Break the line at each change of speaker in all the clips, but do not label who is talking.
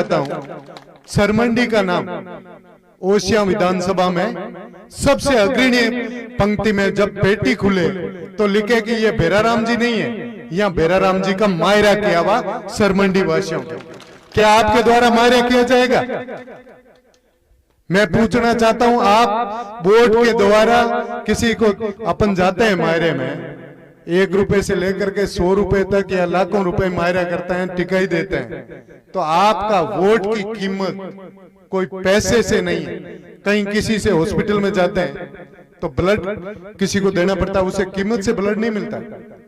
चाहता हूं, सरमंडी का नाम ओशिया विधानसभा में सबसे अग्रणी पंक्ति में जब पेटी खुले तो लिखे कि ये भेराराम जी नहीं है, यहाँ भेराराम जी का मायरा किया हुआ सरमंडी वासियों को। क्या आपके द्वारा मायरा किया जाएगा? मैं पूछना चाहता हूं, आप वोट के द्वारा किसी को अपन जाते हैं मायरे में, 1 रुपए से लेकर के 100 रुपए तक या लाखों रुपए मायरा करते हैं, टिकाई देते हैं, तो आपका वोट की कीमत कोई पैसे से नहीं है। कहीं किसी से हॉस्पिटल में जाते हैं तो ब्लड किसी को देना पड़ता है, उसे कीमत से ब्लड नहीं मिलता,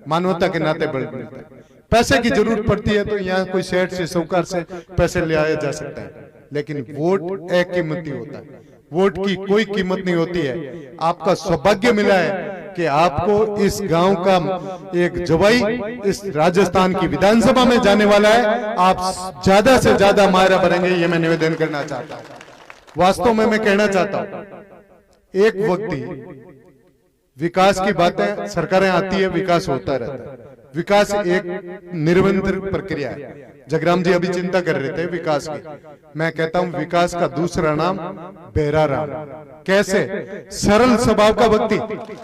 मानवता के नाते ब्लड मिलता है। पैसे की जरूरत पड़ती है तो यहाँ कोई सेठ से साहूकार से पैसे ले आया जा सकता है, लेकिन वोट एक कीमती होता है, वोट की कोई कीमत नहीं होती है। आपका सौभाग्य मिला है कि आपको इस गांव का एक जवाई इस राजस्थान की विधानसभा में जाने वाला है। आप ज्यादा से ज्यादा मायरा भरेंगे, ये मैं निवेदन करना चाहता हूं। वास्तव में मैं कहना चाहता हूं, एक व्यक्ति विकास की बातें सरकारें आती है, विकास होता रहता है, विकास एक निरंतर प्रक्रिया है। जगराम जी अभी चिंता कर रहे थे विकास की, मैं कहता हूं विकास का दूसरा नाम भेराराम। कैसे? सरल स्वभाव का व्यक्ति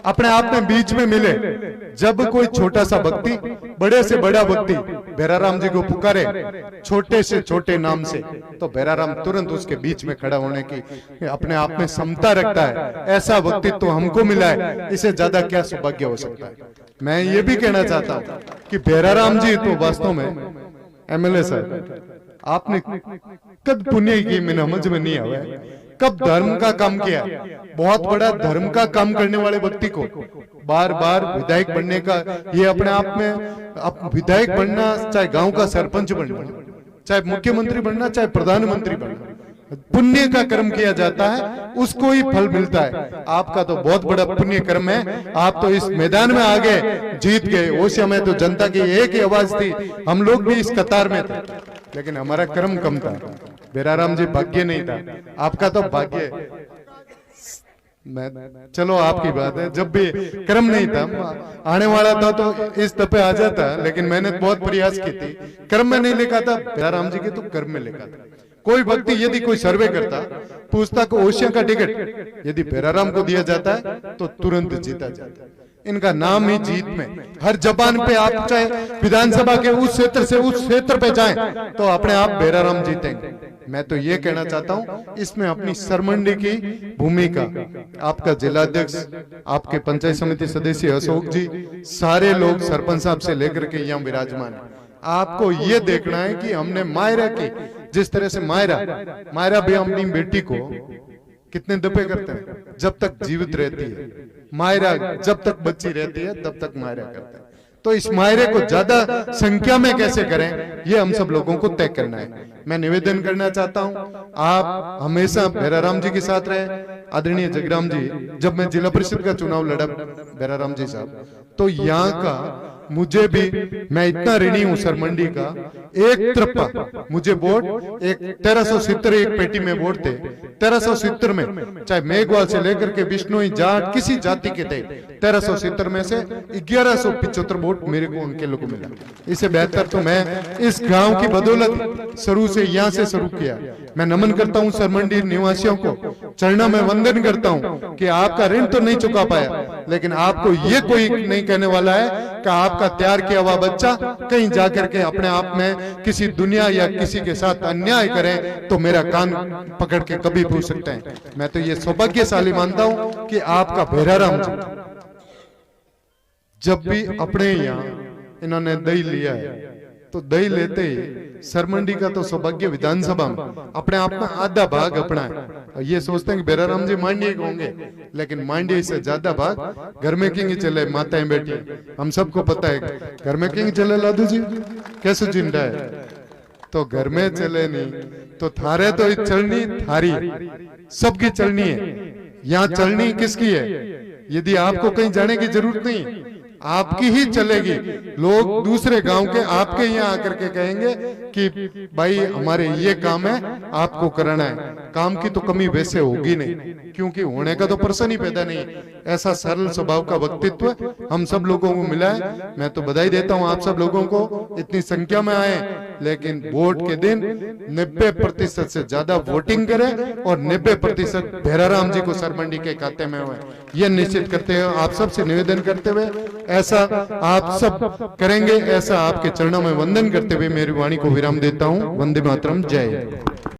अपने आप में बीच में मिले। जब कोई छोटा सा व्यक्ति बड़े से बड़ा व्यक्ति भेराराम जी को पुकारे छोटे से छोटे नाम से, तो भेराराम तुरंत उसके बीच में खड़ा होने की अपने आप में क्षमता रखता है। ऐसा व्यक्तित्व तो हमको मिला है, इससे ज्यादा क्या सौभाग्य हो सकता है। मैं ये भी कहना चाहता हूं कि भेराराम जी तो वास्तव में एमएलए साहब, आपने कब पुण्य की मैंने समझ में नहीं आया, कब धर्म का काम किया। बहुत बड़ा धर्म का काम करने वाले व्यक्ति को बार बार विधायक बनने का, ये अपने आप में विधायक बनना, चाहे गांव का सरपंच बनना, चाहे मुख्यमंत्री बनना, चाहे प्रधानमंत्री बनना, पुण्य का कर्म किया जाता है, उसको ही फल मिलता है। आपका तो बहुत बड़ा पुण्य कर्म है, आप तो इस मैदान में आगे जीत गए। उस समय तो जनता की एक ही आवाज थी, हम लोग भी इस कतार में थे, लेकिन हमारा कर्म कम था। भेराराम जी भाग्य नहीं था, आपका तो भाग्य है। मैं चलो आपकी बात है, जब भी कर्म नहीं था, आने वाला था तो इस दफे आ जाता, लेकिन मैंने बहुत प्रयास की थी, कर्म में नहीं लिखा था, भेराराम जी के तो कर्म में लिखा था। कोई व्यक्ति यदि कोई सर्वे करता, पूछता को ओशिया का टिकट यदि भेराराम को दिया जाता है तो तुरंत जीता जाता है। इनका नाम ही जीत में, हर जबान पे आप चाहे विधानसभा के उस क्षेत्र से उस क्षेत्र पे जाएं तो अपने आप भेराराम जीतेंगे। मैं तो ये कहना चाहता हूं, इसमें अपनी सरमंडी की भूमिका, आपका जिलाध्यक्ष, आपके पंचायत समिति सदस्य अशोक जी, सारे लोग सरपंच साहब से लेकर के यहाँ विराजमान है। आपको ये देखना है कि हमने मायरा की, जिस तरह से मायरा भी अपनी बेटी को कितने दफे करते हैं, जब तक जीवित रहती है मायरा, जब तक बच्ची रहती है तब तक मायरा करते हैं। तो इस मायरे को ज्यादा संख्या में कैसे करें, ये हम सब लोगों को तय करना है। मैं निवेदन करना चाहता हूं, आप हमेशा भेराराम जी के साथ रहे। आदरणीय जगराम जी, जब मैं जिला परिषद का चुनाव लड़ा भेराराम जी साहब, तो यहाँ का मुझे भी, मैं इतना ऋणी हूं सरमंडी का, एक तरफा मुझे वोट एक 1370 एक पेटी में वोट थे, 1370 में चाहे मेघवाल से लेकर के बिश्नोई जाट किसी जाति के थे, 1370 में से 1175 वोट मेरे को उनके लोगों को मिला। इससे बेहतर तो मैं इस गांव की बदौलत शुरू से यहाँ से शुरू किया। मैं नमन करता हूँ सरमंडी निवासियों को, चरणों में वंदन करता हूँ कि आपका ऋण तो नहीं चुका पाया, लेकिन आपको ये कोई नहीं कहने वाला है कि आपका तैयार किया हुआ बच्चा कहीं जाकर के अपने आप में किसी दुनिया या किसी के साथ अन्याय करें तो मेरा कान पकड़ के कभी पूछ सकते हैं। मैं तो ये सौभाग्यशाली मानता हूं कि आपका भेराराम जी जब भी अपने यहाँ इन्होंने दही लिया है, तो दही लेते ही सरमंडी का तो सौभाग्य विधानसभा में अपने आप में आधा भाग अपना है। ये सोचते हैं कि भेराराम जी मांडे होंगे, लेकिन मांडे से ज्यादा भाग घर में किंग चले, माताएं बैठी, हम सबको पता है घर में किंग चले। लादू जी कैसे जिंदा है, तो घर में चले नहीं तो थारे तो चलनी थारी, सबकी चलनी है। यहाँ चलनी किसकी है? यदि आपको कहीं जाने की जरूरत नहीं, आपकी ही चलेगी। लोग दूसरे गांव के आपके यहाँ आकर के कहेंगे कि भाई हमारे ये काम है, आपको कराना है। काम की तो कमी वैसे होगी नहीं, क्योंकि होने का तो प्रश्न ही पैदा नहीं। ऐसा सरल स्वभाव का व्यक्तित्व हम सब लोगों को मिला है। मैं तो बधाई देता हूँ आप सब लोगों को, इतनी संख्या में आए। लेकिन वोट के दिन 90% से ज्यादा वोटिंग करें और 90% भैराराम जी को सरमंडी के खाते में हुए, यह निश्चित करते हुए आप सबसे निवेदन करते हुए ऐसा आप सब करेंगे, ऐसा आपके चरणों में वंदन करते हुए मेरी वाणी को विराम देता हूं। वंदे मातरम, जय हिंद।